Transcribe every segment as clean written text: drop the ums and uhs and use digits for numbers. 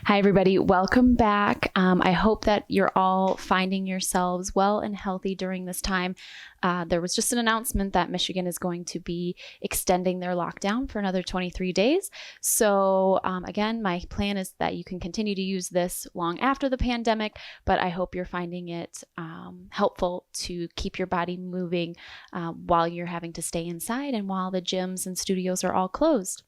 Hi, everybody. Welcome back. I hope that you're all finding yourselves well and healthy during this time. There was just an announcement that Michigan is going to be extending their lockdown for another 23 days. So again, my plan is that you can continue to use this long after the pandemic, but I hope you're finding it helpful to keep your body moving while you're having to stay inside and while the gyms and studios are all closed.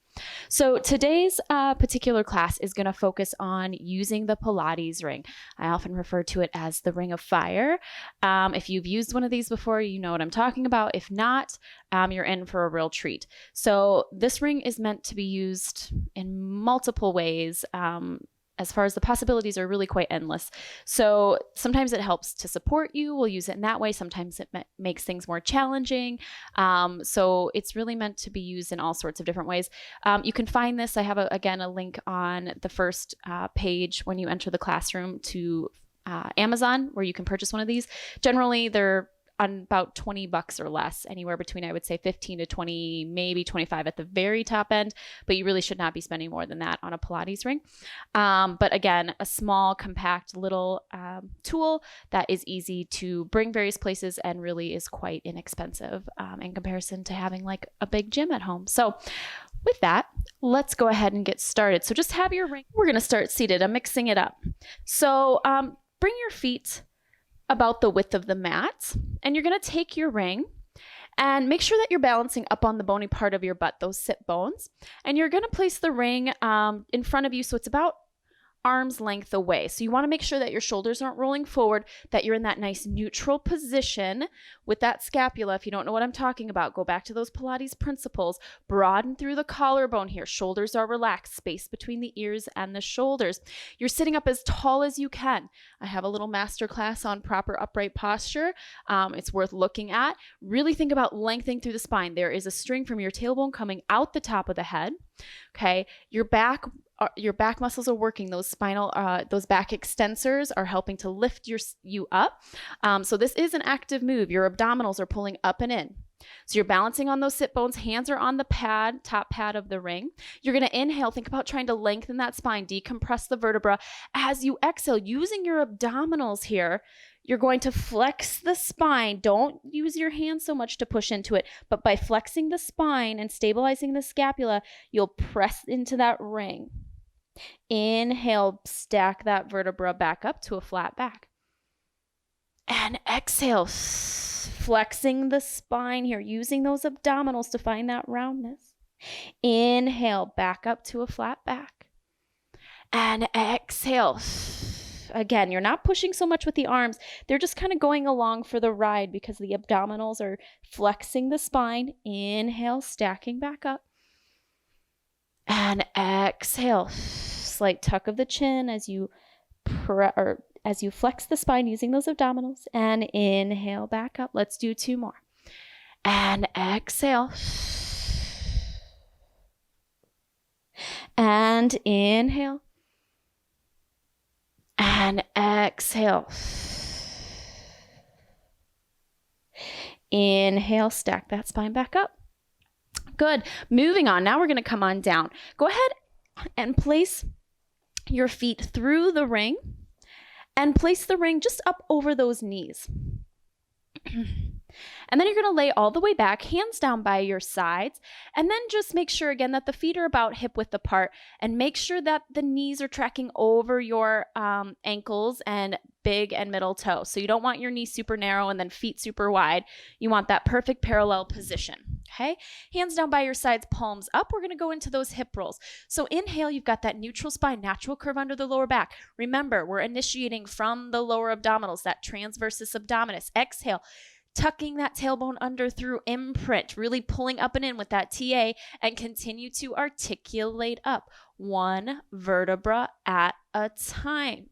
So today's particular class is going to focus on using the Pilates ring. I often refer to it as the Ring of Fire. If you've used one of these before, you know what I'm talking about. If not, you're in for a real treat. So this ring is meant to be used in multiple ways. As far as the possibilities are really quite endless. So sometimes it helps to support you. We'll use it in that way. Sometimes it makes things more challenging. So it's really meant to be used in all sorts of different ways. You can find this. I have, again, a link on the first page when you enter the classroom to Amazon, where you can purchase one of these. Generally, they're on about $20 or less, anywhere between, I would say, 15 to 20, maybe 25 at the very top end, but you really should not be spending more than that on a Pilates ring. But again, a small, compact little tool that is easy to bring various places and really is quite inexpensive in comparison to having like a big gym at home. So with that, let's go ahead and get started. So just have your ring. We're going to start seated. I'm mixing it up. So bring your feet about the width of the mat, and you're going to take your ring and make sure that you're balancing up on the bony part of your butt, those sit bones, and you're going to place the ring in front of you so it's about arm's length away. So you want to make sure that your shoulders aren't rolling forward, that you're in that nice neutral position with that scapula. If you don't know what I'm talking about, go back to those Pilates principles. Broaden through the collarbone here. Shoulders are relaxed, space between the ears and the shoulders. You're sitting up as tall as you can. I have a little master class on proper upright posture. It's worth looking at. Really think about lengthening through the spine. There is a string from your tailbone coming out the top of the head. Okay, your back muscles are working. Those back extensors are helping to lift you up. So this is an active move. Your abdominals are pulling up and in. So you're balancing on those sit bones. Hands are on the pad, top pad of the ring. You're going to inhale. Think about trying to lengthen that spine, decompress the vertebra. As you exhale, using your abdominals here, you're going to flex the spine. Don't use your hands so much to push into it, but by flexing the spine and stabilizing the scapula, you'll press into that ring. Inhale, stack that vertebra back up to a flat back. And exhale, flexing the spine here, using those abdominals to find that roundness. Inhale, back up to a flat back. And exhale. Again, you're not pushing so much with the arms. They're just kind of going along for the ride because the abdominals are flexing the spine. Inhale, stacking back up. And exhale. Slight tuck of the chin as you flex the spine using those abdominals. And inhale, back up. Let's do two more. And exhale. And inhale. And exhale. Inhale, stack that spine back up. Good. Moving on. Now we're going to come on down. Go ahead and place your feet through the ring and place the ring just up over those knees. And then you're going to lay all the way back, hands down by your sides, and then just make sure again that the feet are about hip width apart, and make sure that the knees are tracking over your ankles and big and middle toe. So you don't want your knees super narrow and then feet super wide. You want that perfect parallel position. Okay, hands down by your sides, palms up. We're going to go into those hip rolls. So inhale, you've got that neutral spine, natural curve under the lower back. Remember, we're initiating from the lower abdominals, that transversus abdominis. Exhale, tucking that tailbone under through imprint, really pulling up and in with that TA, and continue to articulate up one vertebra at a time.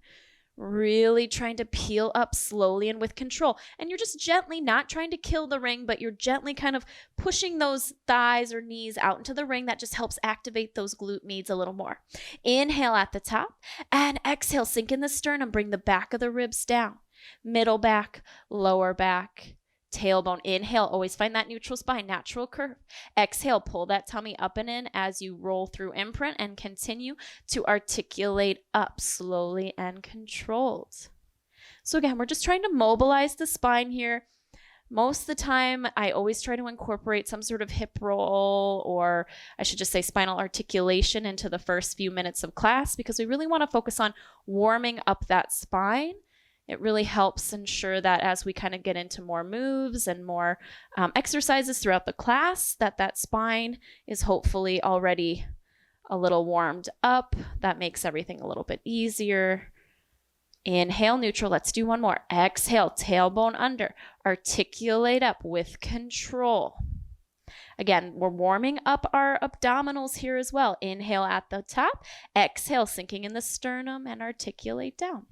Really trying to peel up slowly and with control. And you're just gently, not trying to kill the ring, but you're gently kind of pushing those thighs or knees out into the ring. That just helps activate those glute meads a little more. Inhale at the top and exhale, sink in the sternum, bring the back of the ribs down. Middle back, lower back, tailbone. Inhale, always find that neutral spine, natural curve. Exhale, pull that tummy up and in as you roll through imprint and continue to articulate up slowly and controlled. So again, we're just trying to mobilize the spine here. Most of the time, I always try to incorporate some sort of hip roll, or I should just say spinal articulation, into the first few minutes of class, because we really want to focus on warming up that spine. It really helps ensure that as we kind of get into more moves and more exercises throughout the class, that spine is hopefully already a little warmed up. That makes everything a little bit easier. Inhale, neutral. Let's do one more. Exhale, tailbone under. Articulate up with control. Again, we're warming up our abdominals here as well. Inhale at the top. Exhale, sinking in the sternum, and articulate down.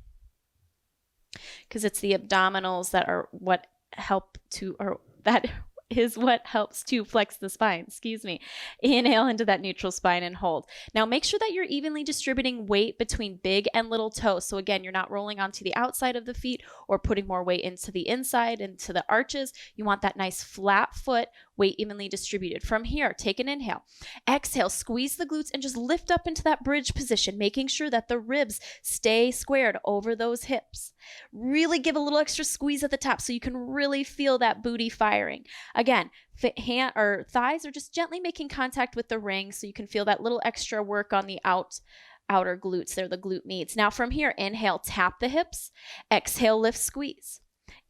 Because it's the abdominals that are what help to, or that is what helps to flex the spine. Excuse me. Inhale into that neutral spine and hold. Now make sure that you're evenly distributing weight between big and little toes. So again, you're not rolling onto the outside of the feet or putting more weight into the inside, into the arches. You want that nice flat foot, weight evenly distributed. From here, take an inhale. Exhale, squeeze the glutes and just lift up into that bridge position, making sure that the ribs stay squared over those hips. Really give a little extra squeeze at the top so you can really feel that booty firing. Again, hand or thighs are just gently making contact with the ring so you can feel that little extra work on the outer glutes. They're the glute meats. Now from here, inhale, tap the hips. Exhale, lift, squeeze.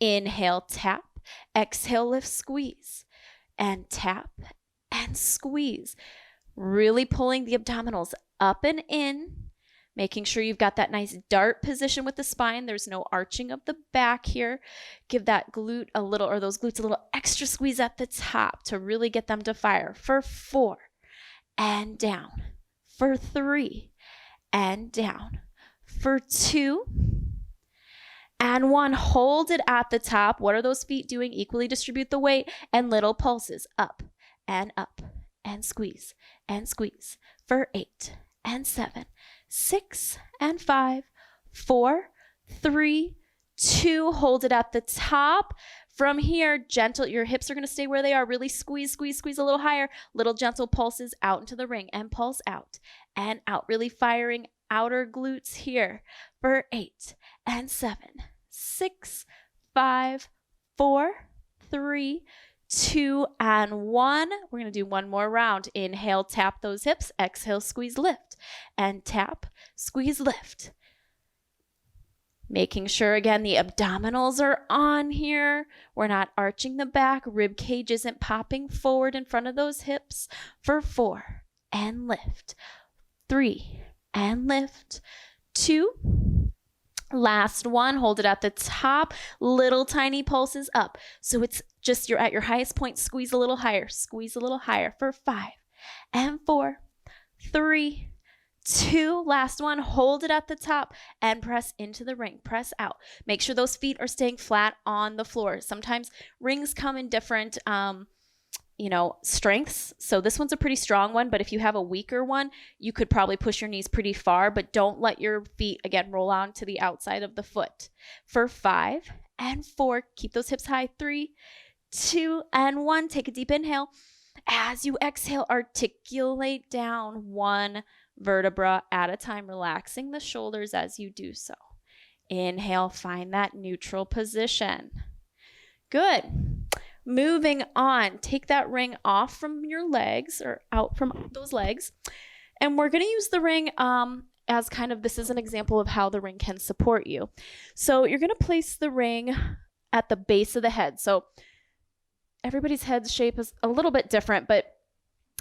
Inhale, tap. Exhale, lift, squeeze. And tap and squeeze. Really pulling the abdominals up and in, making sure you've got that nice dart position with the spine. There's no arching of the back here. Give that glute a little, or those glutes a little extra squeeze at the top to really get them to fire. For 4 and down. For 3 and down. For 2 and 1. Hold it at the top. What are those feet doing? Equally distribute the weight and little pulses up and squeeze and squeeze. For 8 and 7. 6 and 5, 4, 3, 2. Hold it at the top. From here, gentle, your hips are going to stay where they are. Really squeeze, squeeze, squeeze a little higher. Little gentle pulses out into the ring and pulse out and out. Really firing outer glutes here for 8 and 7, 6, 5, 4, 3, 2, and 1. We're going to do one more round. Inhale, tap those hips. Exhale, squeeze, lift. And tap, squeeze, lift. Making sure, again, the abdominals are on here. We're not arching the back. Rib cage isn't popping forward in front of those hips. For 4, and lift. 3, and lift. 2. Last one, hold it at the top, little tiny pulses up. So it's just you're at your highest point, squeeze a little higher for 5 and 4, 3, 2. Last one, hold it at the top and press into the ring, press out. Make sure those feet are staying flat on the floor. Sometimes rings come in different strengths. So this one's a pretty strong one, but if you have a weaker one, you could probably push your knees pretty far, but don't let your feet, again, roll on to the outside of the foot. For 5 and 4, keep those hips high. 3, 2, and 1. Take a deep inhale. As you exhale, articulate down one vertebra at a time, relaxing the shoulders as you do so. Inhale, find that neutral position. Good. Moving on, take that ring off from your legs or out from those legs. And we're going to use the ring as kind of, this is an example of how the ring can support you. So you're going to place the ring at the base of the head. So everybody's head shape is a little bit different, but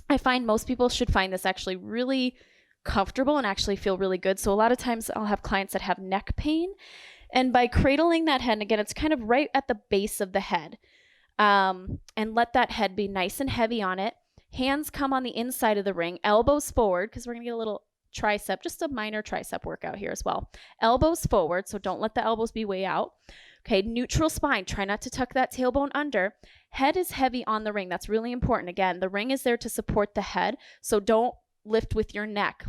I find most people should find this actually really comfortable and actually feel really good. So a lot of times I'll have clients that have neck pain. And by cradling that head, and again, it's kind of right at the base of the head. And let that head be nice and heavy on it. Hands come on the inside of the ring, elbows forward, because we're going to get a little tricep, just a minor tricep workout here as well. Elbows forward, so don't let the elbows be way out. Okay, neutral spine. Try not to tuck that tailbone under. Head is heavy on the ring. That's really important. Again, the ring is there to support the head, so don't lift with your neck.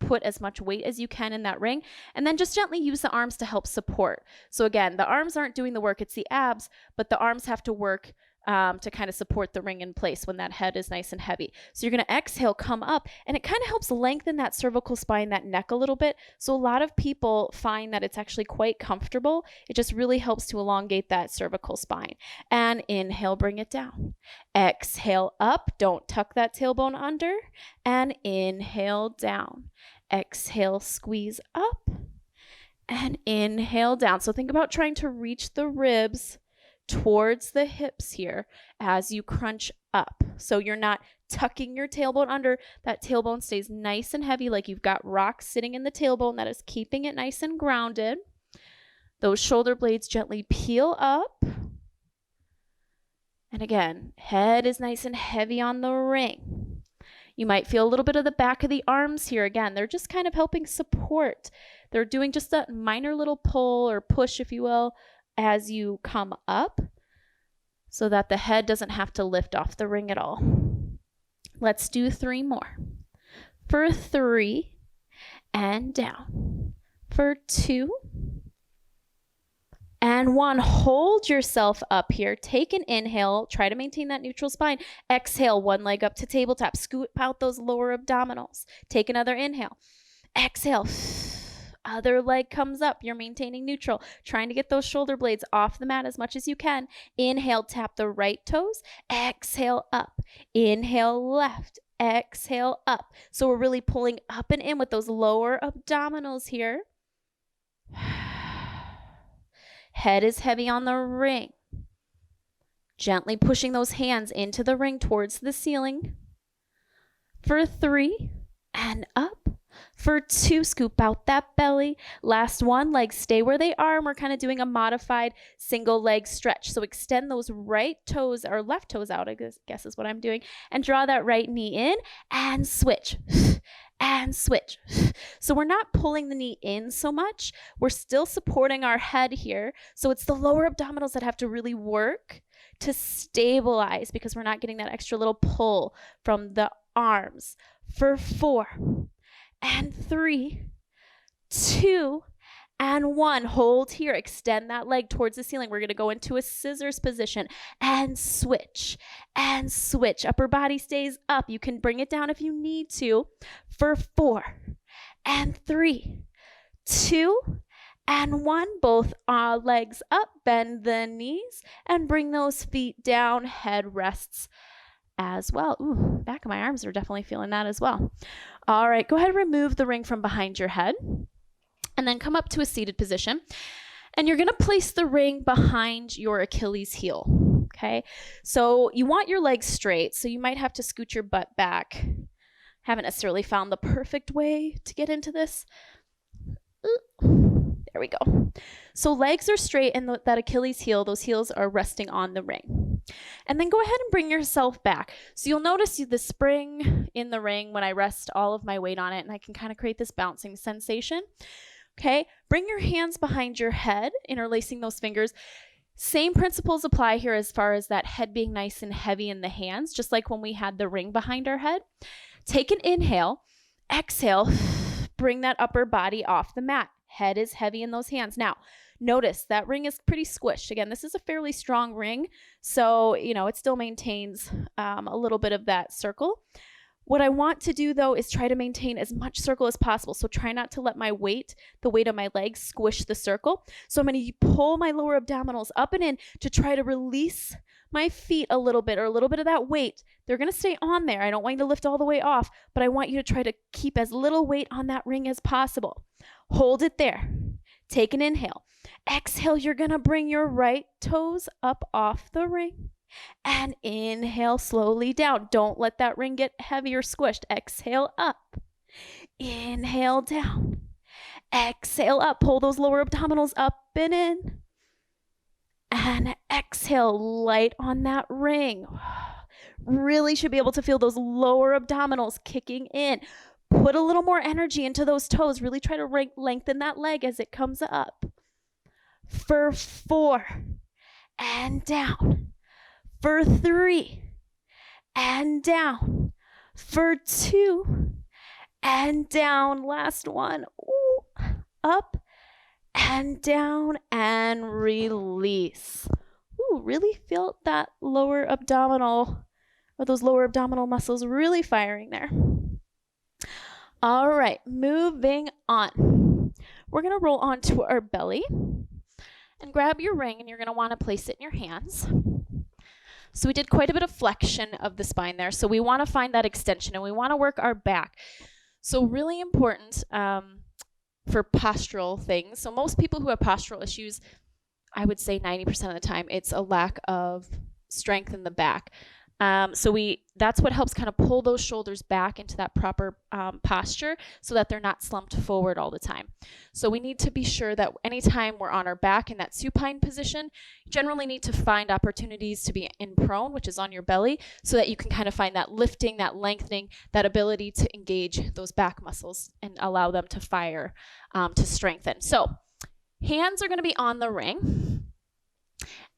put as much weight as you can in that ring, and then just gently use the arms to help support. So again, the arms aren't doing the work, it's the abs, but the arms have to work to kind of support the ring in place when that head is nice and heavy. So you're going to exhale, come up, and it kind of helps lengthen that cervical spine, that neck a little bit. So a lot of people find that it's actually quite comfortable. It just really helps to elongate that cervical spine. And inhale, bring it down. Exhale up, don't tuck that tailbone under, and inhale down. Exhale, squeeze up, and inhale down. So think about trying to reach the ribs towards the hips here as you crunch up. So you're not tucking your tailbone under. That tailbone stays nice and heavy, like you've got rocks sitting in the tailbone that is keeping it nice and grounded. Those shoulder blades gently peel up. And again, head is nice and heavy on the ring. You might feel a little bit of the back of the arms here. Again, they're just kind of helping support. They're doing just that minor little pull or push, if you will, as you come up so that the head doesn't have to lift off the ring at all. Let's do 3 more. For 3 and down. For 2 and 1. Hold yourself up here. Take an inhale. Try to maintain that neutral spine. Exhale, one leg up to tabletop. Scoot out those lower abdominals. Take another inhale. Exhale. Other leg comes up. You're maintaining neutral, trying to get those shoulder blades off the mat as much as you can. Inhale, tap the right toes. Exhale, up. Inhale, left. Exhale, up. So we're really pulling up and in with those lower abdominals here. Head is heavy on the ring. Gently pushing those hands into the ring towards the ceiling. For 3 and up. For 2, scoop out that belly. Last 1, legs stay where they are, and we're kind of doing a modified single leg stretch. So extend those right toes or left toes out, I guess is what I'm doing, and draw that right knee in and switch. And switch. So we're not pulling the knee in so much. We're still supporting our head here. So it's the lower abdominals that have to really work to stabilize because we're not getting that extra little pull from the arms. For 4 and 3, 2 and 1. Hold here. Extend that leg towards the ceiling. We're going to go into a scissors position and switch and switch. Upper body stays up. You can bring it down if you need to. For 4 and 3, 2 and 1. Both legs up. Bend the knees and bring those feet down. Head rests as well. Ooh, back of my arms are definitely feeling that as well. All right, go ahead and remove the ring from behind your head and then come up to a seated position. And you're going to place the ring behind your Achilles heel, okay? So you want your legs straight, so you might have to scoot your butt back. Haven't necessarily found the perfect way to get into this. There we go. So legs are straight and that Achilles heel, those heels are resting on the ring. And then go ahead and bring yourself back. So you'll notice the spring in the ring when I rest all of my weight on it, and I can kind of create this bouncing sensation. Okay, bring your hands behind your head, interlacing those fingers. Same principles apply here as far as that head being nice and heavy in the hands, just like when we had the ring behind our head. Take an inhale, exhale, bring that upper body off the mat. Head is heavy in those hands. Now, notice that ring is pretty squished. Again, this is a fairly strong ring, so, it still maintains a little bit of that circle. What I want to do, though, is try to maintain as much circle as possible. So try not to let my weight, the weight of my legs, squish the circle. So I'm going to pull my lower abdominals up and in to try to release my feet a little bit, or a little bit of that weight. They're going to stay on there. I don't want you to lift all the way off, but I want you to try to keep as little weight on that ring as possible. Hold it there. Take an inhale. Exhale, you're going to bring your right toes up off the ring. And inhale slowly down. Don't let that ring get heavy or squished. Exhale up. Inhale down. Exhale up. Pull those lower abdominals up and in. And exhale, light on that ring. Really should be able to feel those lower abdominals kicking in. Put a little more energy into those toes. Really try to lengthen that leg as it comes up. For 4 and down. For 3 and down. For 2 and down. Last one. Ooh. Up and down and release. Ooh, really feel that lower abdominal, or those lower abdominal muscles really firing there. All right, moving on. We're gonna roll onto our belly and grab your ring, and you're gonna wanna place it in your hands. So we did quite a bit of flexion of the spine there. So we wanna find that extension, and we wanna work our back. So really important for postural things. So most people who have postural issues, I would say 90% of the time, it's a lack of strength in the back. That's what helps kind of pull those shoulders back into that proper posture so that they're not slumped forward all the time. So we need to be sure that anytime we're on our back in that supine position, you generally need to find opportunities to be in prone, which is on your belly, so that you can kind of find that lifting, that lengthening, that ability to engage those back muscles and allow them to fire, to strengthen. So hands are going to be on the ring.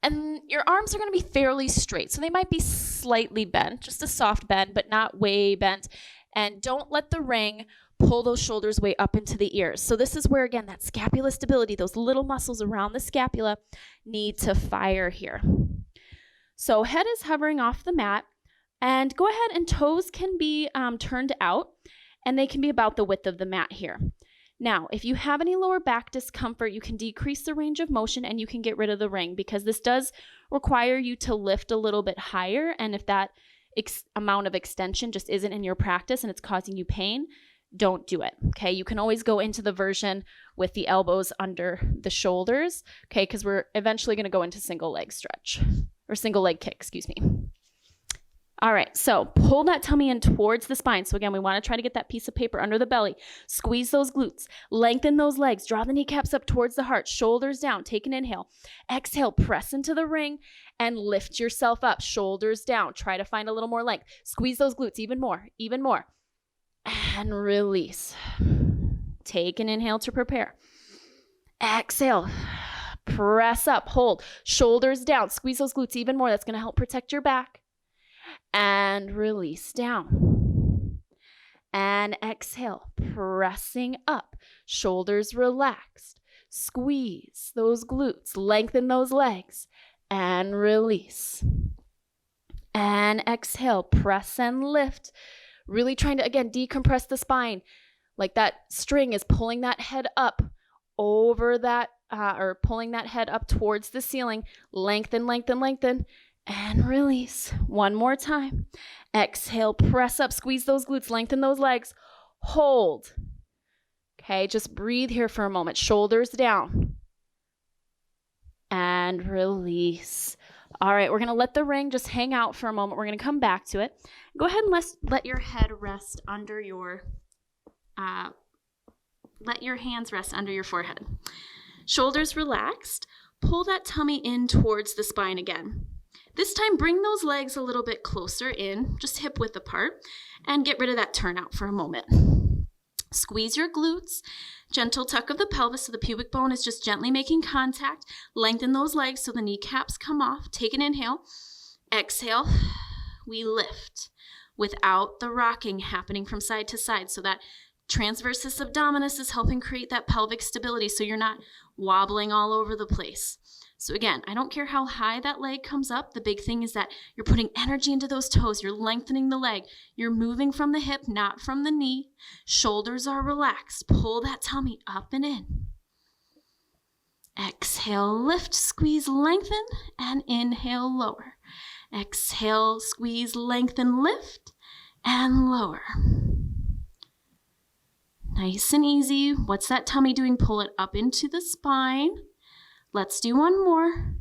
And your arms are going to be fairly straight. So they might be slightly bent, just a soft bend, but not way bent. And don't let the ring pull those shoulders way up into the ears. So this is where, again, that scapular stability, those little muscles around the scapula need to fire here. So head is hovering off the mat. And go ahead, and toes can be turned out. And they can be about the width of the mat here. Now, if you have any lower back discomfort, you can decrease the range of motion and you can get rid of the ring, because this does require you to lift a little bit higher. And if that amount of extension just isn't in your practice and it's causing you pain, don't do it. Okay, you can always go into the version with the elbows under the shoulders, okay, because we're eventually going to go into single leg stretch, or single leg kick, excuse me. All right, so pull that tummy in towards the spine. So again, we want to try to get that piece of paper under the belly. Squeeze those glutes, lengthen those legs, draw the kneecaps up towards the heart, shoulders down, take an inhale. Exhale, press into the ring and lift yourself up, shoulders down. Try to find a little more length. Squeeze those glutes even more, and release. Take an inhale to prepare. Exhale, press up, hold, shoulders down, squeeze those glutes even more. That's going to help protect your back. And release down. And exhale, pressing up, shoulders relaxed. Squeeze those glutes, lengthen those legs, and release. And exhale, press and lift. Really trying to, again, decompress the spine. Like that string is pulling that head up over that, or pulling that head up towards the ceiling. Lengthen, lengthen, lengthen. And release. One more time. Exhale, press up, squeeze those glutes, lengthen those legs. Hold. Okay, just breathe here for a moment. Shoulders down. And release. All right, we're going to let the ring just hang out for a moment. We're going to come back to it. Go ahead and let your head rest under your, let your hands rest under your forehead. Shoulders relaxed. Pull that tummy in towards the spine again. This time, bring those legs a little bit closer in, just hip width apart, and get rid of that turnout for a moment. Squeeze your glutes, gentle tuck of the pelvis so the pubic bone is just gently making contact. Lengthen those legs so the kneecaps come off. Take an inhale. Exhale, we lift without the rocking happening from side to side. So that transversus abdominis is helping create that pelvic stability so you're not wobbling all over the place. So again, I don't care how high that leg comes up. The big thing is that you're putting energy into those toes. You're lengthening the leg. You're moving from the hip, not from the knee. Shoulders are relaxed. Pull that tummy up and in. Exhale, lift, squeeze, lengthen, and inhale, lower. Exhale, squeeze, lengthen, lift, and lower. Nice and easy. What's that tummy doing? Pull it up into the spine. Let's do one more.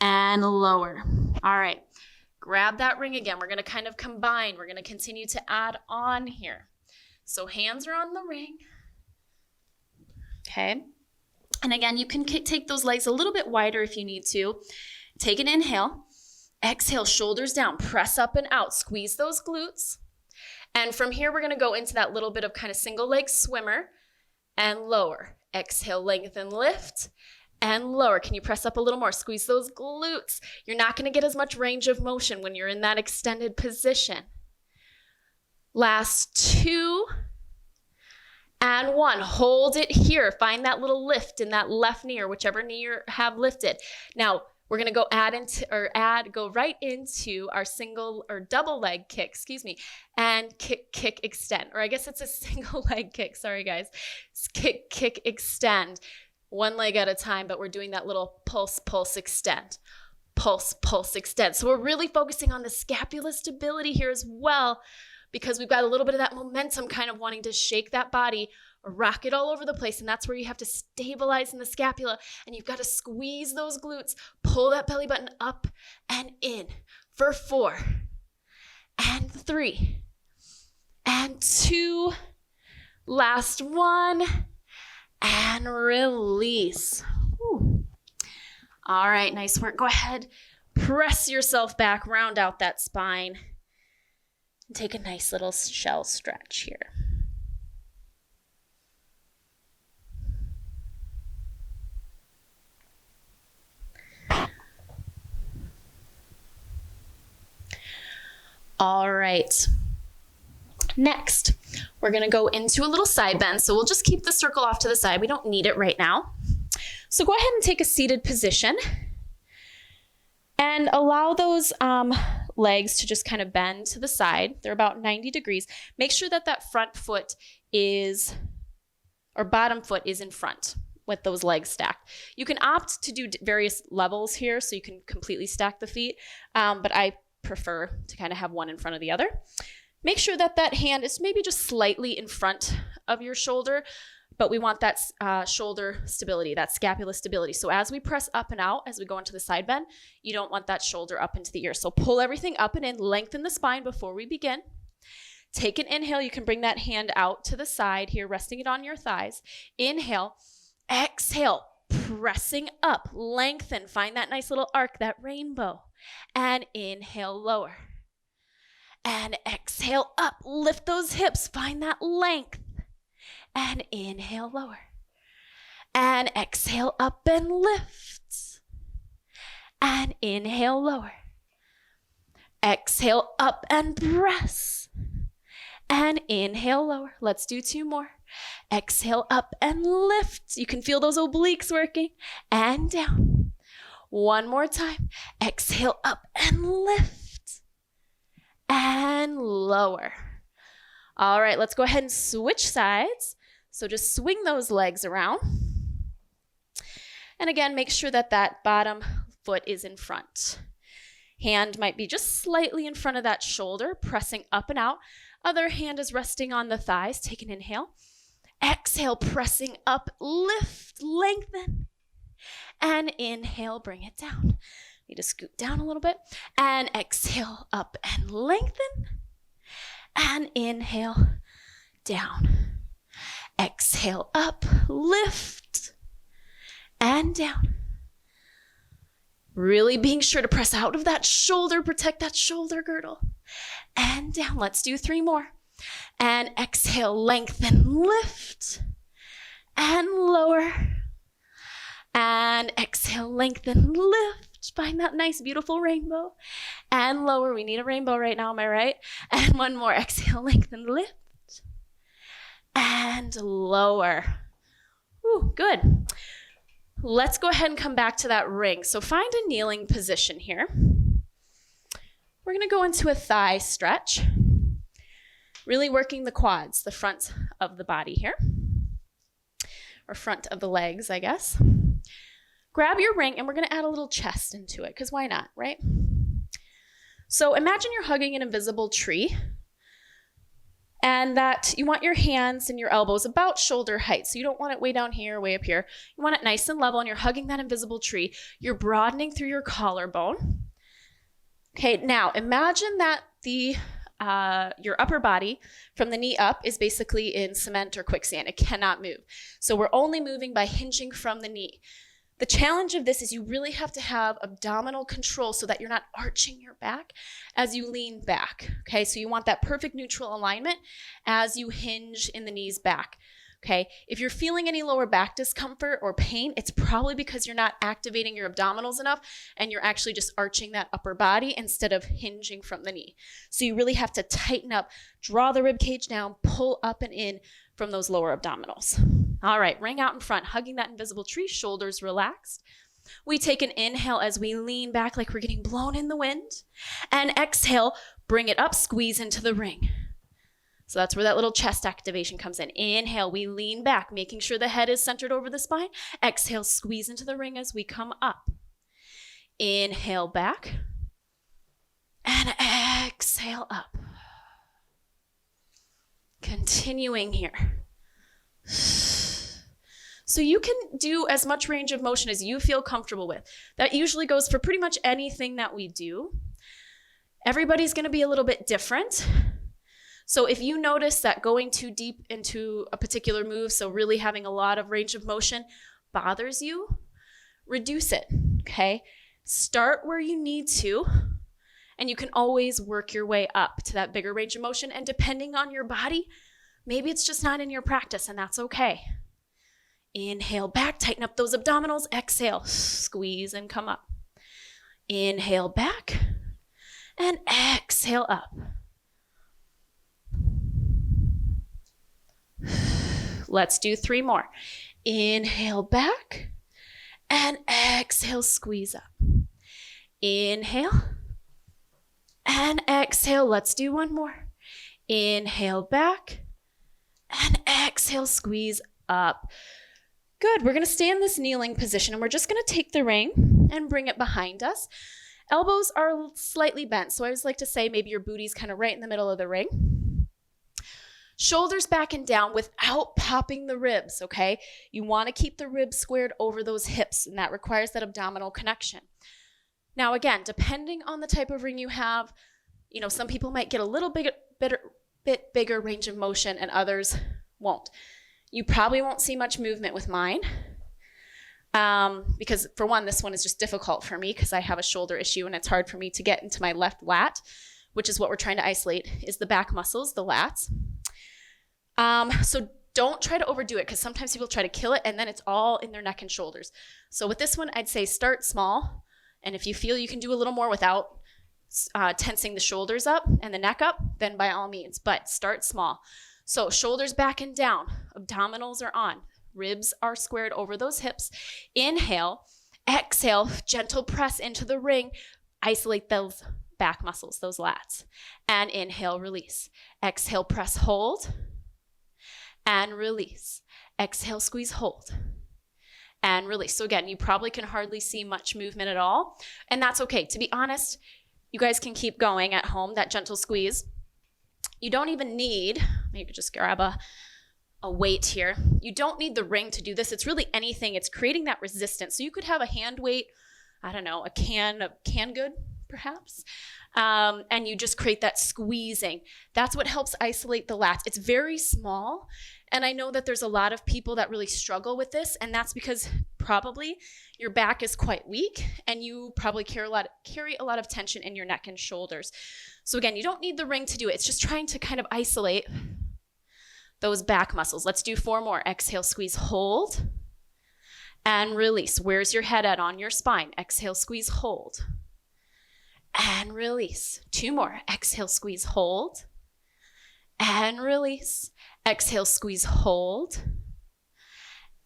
And lower. All right. Grab that ring again. We're going to kind of combine. We're going to continue to add on here. So hands are on the ring. Okay. And again, you can take those legs a little bit wider if you need to. Take an inhale. Exhale, shoulders down. Press up and out. Squeeze those glutes. And from here, we're going to go into that little bit of kind of single leg swimmer and lower. Exhale, lengthen, lift, and lower. Can you press up a little more? Squeeze those glutes. You're not going to get as much range of motion when you're in that extended position. Last 2 and 1. Hold it here. Find that little lift in that left knee or whichever knee you have lifted. Now, we're going to go right into our single or double leg kick, and kick, extend. Or I guess it's a single leg kick. Sorry, guys. Kick, extend. One leg at a time, but we're doing that little pulse, extend. Pulse, extend. So we're really focusing on the scapular stability here as well, because we've got a little bit of that momentum kind of wanting to shake that body, rock it all over the place. And that's where you have to stabilize in the scapula. And you've got to squeeze those glutes, pull that belly button up and in for 4 and 3 and 2. Last 1 and release. Whew. All right, nice work. Go ahead, press yourself back, round out that spine. And take a nice little shell stretch here. All right. Next, we're going to go into a little side bend. So we'll just keep the circle off to the side. We don't need it right now. So go ahead and take a seated position and allow those legs to just kind of bend to the side. They're about 90 degrees. Make sure that that bottom foot is in front with those legs stacked. You can opt to do various levels here, so you can completely stack the feet, but I prefer to kind of have one in front of the other. Make sure that that hand is maybe just slightly in front of your shoulder, but we want that shoulder stability, that scapula stability. So as we press up and out, as we go into the side bend, you don't want that shoulder up into the ear. So pull everything up and in, lengthen the spine before we begin. Take an inhale. You can bring that hand out to the side here, resting it on your thighs. Inhale, exhale, pressing up, lengthen, find that nice little arc, that rainbow. And inhale, lower. And exhale up, lift those hips, find that length. And inhale, lower. And exhale up and lift. And inhale, lower. Exhale up and press. And inhale, lower. Let's do 2 more. Exhale up and lift. You can feel those obliques working. And down. 1 more time. Exhale up and lift. And lower. All right, let's go ahead and switch sides. So just swing those legs around. And again, make sure that that bottom foot is in front. Hand might be just slightly in front of that shoulder, pressing up and out. Other hand is resting on the thighs. Take an inhale. Exhale, pressing up, lift, lengthen. And inhale, bring it down. Need to scoot down a little bit. And exhale, up and lengthen. And inhale, down. Exhale, up, lift, and down. Really being sure to press out of that shoulder, protect that shoulder girdle. And down. Let's do 3 more. And exhale, lengthen, lift, and lower. And exhale, lengthen, lift. Find that nice, beautiful rainbow. And lower. We need a rainbow right now, am I right? And 1 more. Exhale, lengthen, lift. And lower. Ooh, good. Let's go ahead and come back to that ring. So find a kneeling position here. We're going to go into a thigh stretch. Really working the quads, the front of the body here. Or front of the legs, I guess. Grab your ring and we're going to add a little chest into it, because why not, right? So imagine you're hugging an invisible tree. And that you want your hands and your elbows about shoulder height. So you don't want it way down here, way up here. You want it nice and level, and you're hugging that invisible tree. You're broadening through your collarbone. Okay, now imagine that your upper body from the knee up is basically in cement or quicksand. It cannot move. So we're only moving by hinging from the knee. The challenge of this is you really have to have abdominal control so that you're not arching your back as you lean back, okay? So you want that perfect neutral alignment as you hinge in the knees back. Okay, if you're feeling any lower back discomfort or pain, it's probably because you're not activating your abdominals enough and you're actually just arching that upper body instead of hinging from the knee. So you really have to tighten up, draw the rib cage down, pull up and in from those lower abdominals. All right, ring out in front, hugging that invisible tree, shoulders relaxed. We take an inhale as we lean back like we're getting blown in the wind. And exhale, bring it up, squeeze into the ring. So that's where that little chest activation comes in. Inhale, we lean back, making sure the head is centered over the spine. Exhale, squeeze into the ring as we come up. Inhale back. And exhale up. Continuing here. So you can do as much range of motion as you feel comfortable with. That usually goes for pretty much anything that we do. Everybody's going to be a little bit different. So if you notice that going too deep into a particular move, so really having a lot of range of motion bothers you, reduce it, okay? Start where you need to, and you can always work your way up to that bigger range of motion. And depending on your body, maybe it's just not in your practice, and that's okay. Inhale back, tighten up those abdominals. Exhale, squeeze and come up. Inhale back, and exhale up. Let's do 3 more. Inhale back and exhale, squeeze up. Inhale and exhale. Let's do 1 more. Inhale back and exhale, squeeze up. Good. We're going to stay in this kneeling position and we're just going to take the ring and bring it behind us. Elbows are slightly bent. So I always like to say maybe your booty's kind of right in the middle of the ring. Shoulders back and down without popping the ribs, okay? You want to keep the ribs squared over those hips, and that requires that abdominal connection. Now, again, depending on the type of ring you have, you know, some people might get a little bit bigger range of motion and others won't. You probably won't see much movement with mine because, for one, this one is just difficult for me because I have a shoulder issue and it's hard for me to get into my left lat, which is what we're trying to isolate, is the back muscles, the lats. So don't try to overdo it because sometimes people try to kill it and then it's all in their neck and shoulders. So with this one, I'd say start small. And if you feel you can do a little more without tensing the shoulders up and the neck up, then by all means, but start small. So shoulders back and down, abdominals are on, ribs are squared over those hips. Inhale, exhale, gentle press into the ring, isolate those back muscles, those lats. And inhale, release. Exhale, press, hold. And release. Exhale, squeeze, hold. And release. So again, you probably can hardly see much movement at all. And that's okay. To be honest, you guys can keep going at home, that gentle squeeze. You don't even need, maybe just grab a weight here. You don't need the ring to do this. It's really anything. It's creating that resistance. So you could have a hand weight, I don't know, a can of canned good, perhaps. And you just create that squeezing. That's what helps isolate the lats. It's very small. And I know that there's a lot of people that really struggle with this. And that's because probably your back is quite weak and you probably carry a lot of tension in your neck and shoulders. So again, you don't need the ring to do it. It's just trying to kind of isolate those back muscles. Let's do 4 more. Exhale, squeeze, hold. And release. Where's your head at on your spine? Exhale, squeeze, hold. And release. 2 more. Exhale, squeeze, hold. And release. Exhale, squeeze, hold.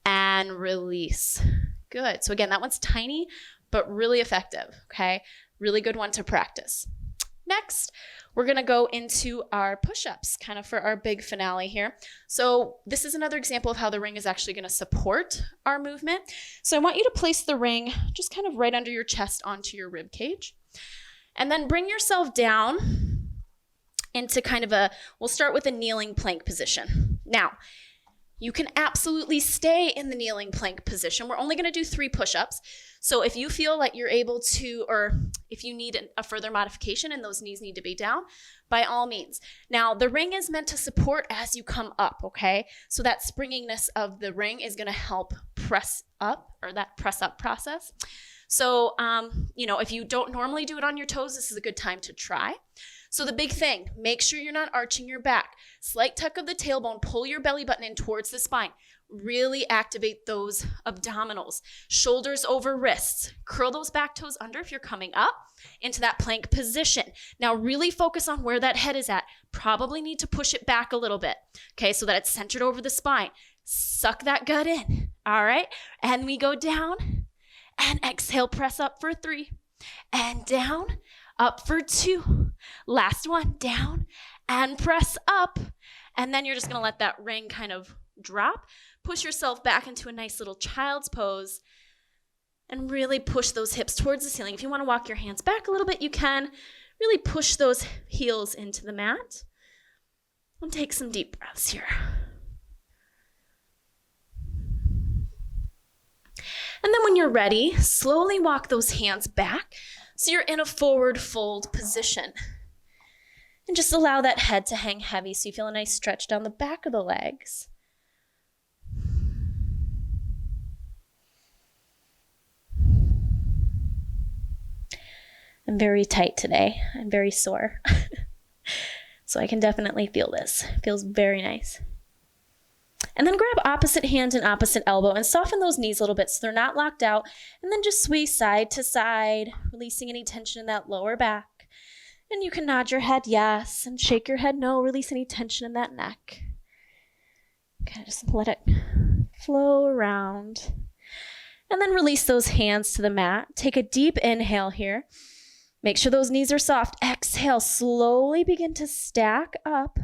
And release. Good. So again, that one's tiny, but really effective, okay? Really good one to practice. Next, we're gonna go into our push-ups, kind of for our big finale here. So this is another example of how the ring is actually gonna support our movement. So I want you to place the ring just kind of right under your chest onto your rib cage. And then bring yourself down into kind of we'll start with a kneeling plank position. Now, you can absolutely stay in the kneeling plank position. We're only gonna do 3 push-ups. So if you feel like you're able to, or if you need a further modification and those knees need to be down, by all means. Now, the ring is meant to support as you come up, okay? So that springiness of the ring is gonna help press up, or that press up process. So, you know, if you don't normally do it on your toes, this is a good time to try. So the big thing, make sure you're not arching your back. Slight tuck of the tailbone, pull your belly button in towards the spine. Really activate those abdominals. Shoulders over wrists. Curl those back toes under if you're coming up into that plank position. Now really focus on where that head is at. Probably need to push it back a little bit, okay, so that it's centered over the spine. Suck that gut in, all right? And we go down and exhale, press up for 3 and down, up for 2. Last one, down and press up. And then you're just gonna let that ring kind of drop. Push yourself back into a nice little child's pose and really push those hips towards the ceiling. If you wanna walk your hands back a little bit, you can. Really push those heels into the mat. And take some deep breaths here. And then when you're ready, slowly walk those hands back so you're in a forward fold position. And just allow that head to hang heavy so you feel a nice stretch down the back of the legs. I'm very tight today. I'm very sore. So I can definitely feel this. It feels very nice. And then grab opposite hand and opposite elbow and soften those knees a little bit so they're not locked out. And then just sway side to side, releasing any tension in that lower back. And you can nod your head yes and shake your head no, release any tension in that neck. Okay, just let it flow around. And then release those hands to the mat. Take a deep inhale here. Make sure those knees are soft. Exhale, slowly begin to stack up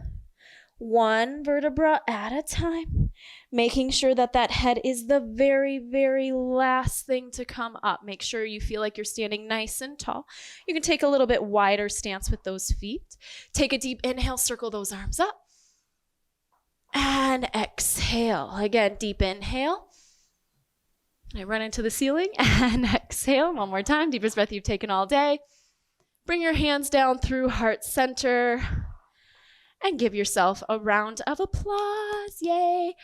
one vertebra at a time, making sure that that head is the very, very last thing to come up. Make sure you feel like you're standing nice and tall. You can take a little bit wider stance with those feet. Take a deep inhale, circle those arms up. And exhale. Again, deep inhale. I run into the ceiling and exhale. One more time. Deepest breath you've taken all day. Bring your hands down through heart center and give yourself a round of applause. Yay.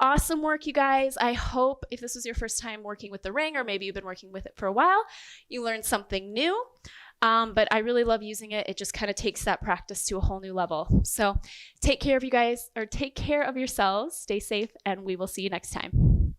Awesome work, you guys. I hope if this was your first time working with the ring, or maybe you've been working with it for a while, you learned something new. But I really love using it. It just kind of takes that practice to a whole new level. So take care of you guys, or take care of yourselves. Stay safe, and we will see you next time.